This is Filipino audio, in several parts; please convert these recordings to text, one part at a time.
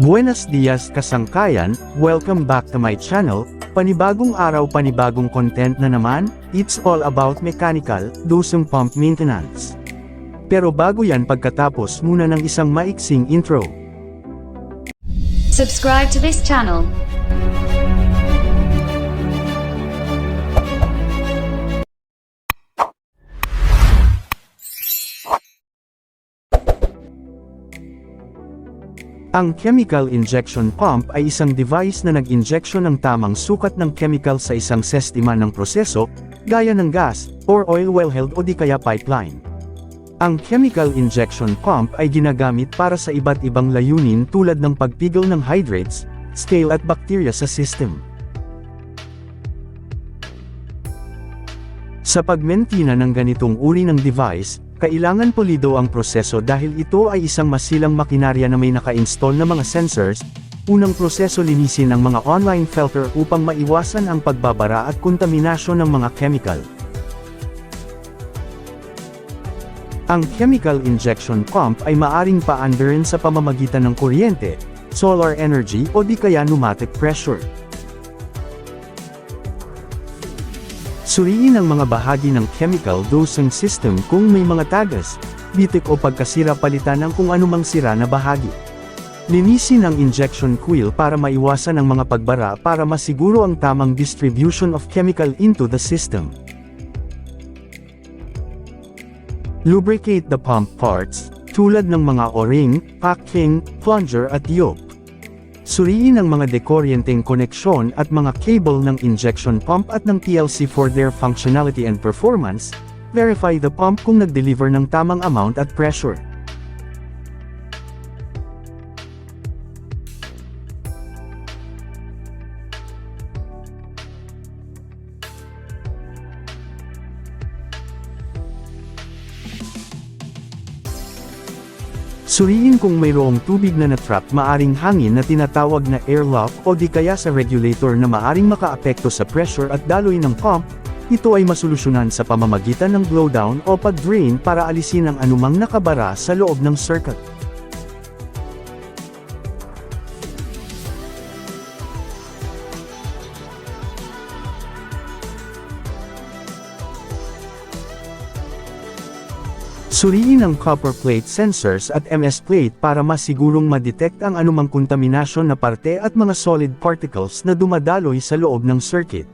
Buenos dias kasangkayan, welcome back to my channel, panibagong araw panibagong content na naman, it's all about mechanical, dosing pump maintenance. Pero bago yan pagkatapos muna ng isang maiksing intro. Subscribe to this channel. Ang chemical injection pump ay isang device na nag-injection ng tamang sukat ng chemical sa isang sistema ng proseso, gaya ng gas, or oil wellhead o di kaya pipeline. Ang chemical injection pump ay ginagamit para sa iba't ibang layunin tulad ng pagpigil ng hydrates, scale at bacteria sa system. Sa pagmentina ng ganitong uri ng device, kailangan pulido ang proseso dahil ito ay isang masilang makinarya na may naka-install na mga sensors. Unang proseso, linisin ang mga online filter upang maiwasan ang pagbabara at kontaminasyon ng mga chemical. Ang chemical injection pump ay maaring paandarin sa pamamagitan ng kuryente, solar energy o di kaya pneumatic pressure. Suriin ang mga bahagi ng chemical dosing system kung may mga tagas, bitik o pagkasira, palitan ng kung anumang sira na bahagi. Linisin ang injection coil para maiwasan ang mga pagbara para masiguro ang tamang distribution of chemical into the system. Lubricate the pump parts, tulad ng mga o-ring, packing, plunger at yoke. Suriin ang mga dekoryenteng koneksyon at mga cable ng injection pump at ng PLC for their functionality and performance. Verify the pump kung nag-deliver ng tamang amount at pressure. Suriin kung mayroong tubig na natrap, maaring hangin na tinatawag na airlock o di kaya sa regulator na maaring makaapekto sa pressure at daloy ng pump. Ito ay masolusyonan sa pamamagitan ng blowdown o pag-drain para alisin ang anumang nakabara sa loob ng circuit. Suriin ang copper plate sensors at MS plate para masigurong ma-detect ang anumang kontaminasyon na parte at mga solid particles na dumadaloy sa loob ng circuit.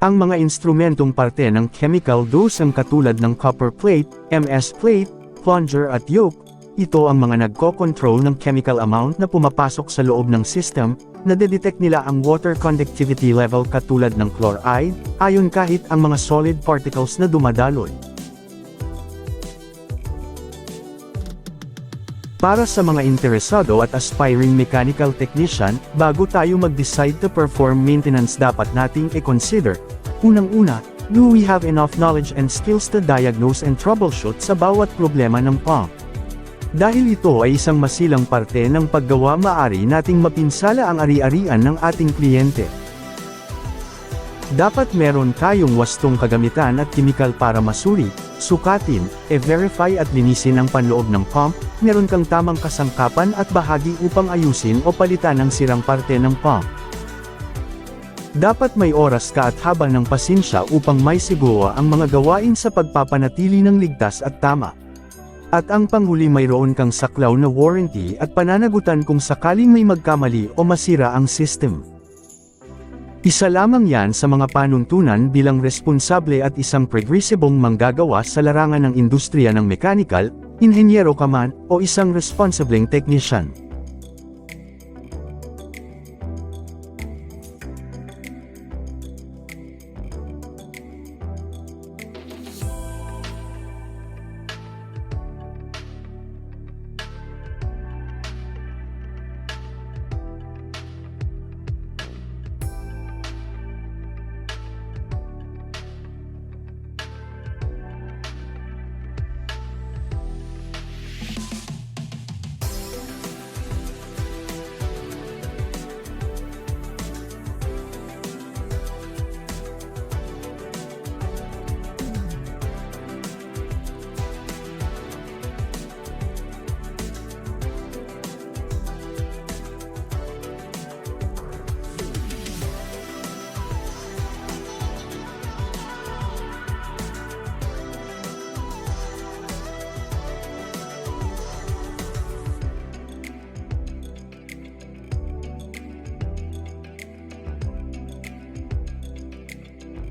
Ang mga instrumentong parte ng chemical dosing katulad ng copper plate, MS plate, plunger at yoke, ito ang mga nagko-control ng chemical amount na pumapasok sa loob ng system. Nadedetect nila ang water conductivity level katulad ng chloride, ion kahit ang mga solid particles na dumadaloy. Para sa mga interesado at aspiring mechanical technician, bago tayo mag-decide to perform maintenance, dapat nating i-consider. Unang-una, do we have enough knowledge and skills to diagnose and troubleshoot sa bawat problema ng pump? Dahil ito ay isang masilang parte ng paggawa, maaari nating mapinsala ang ari-arian ng ating kliyente. Dapat meron tayong wastong kagamitan at kimikal para masuri, sukatin, e-verify at linisin ang panloob ng pump. Meron kang tamang kasangkapan at bahagi upang ayusin o palitan ang sirang parte ng pump. Dapat may oras ka at haba ng pasensya upang maisiguro ang mga gawain sa pagpapanatili ng ligtas at tama. At ang panghuli, mayroon kang saklaw na warranty at pananagutan kung sakaling may magkamali o masira ang system. Isa lamang yan sa mga panuntunan bilang responsable at isang progresibong manggagawa sa larangan ng industriya ng mechanical, inhenyero ka man, o isang responsibleng technician.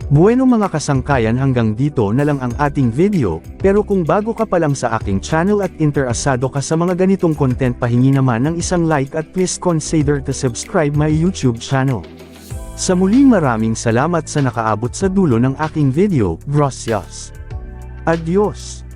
Bueno mga kasangkayan, hanggang dito na lang ang ating video, pero kung bago ka pa lang sa aking channel at interesado ka sa mga ganitong content, pahingi naman ng isang like at please consider to subscribe my YouTube channel. Sa muli, maraming salamat sa nakaabot sa dulo ng aking video. Gracias. Adios.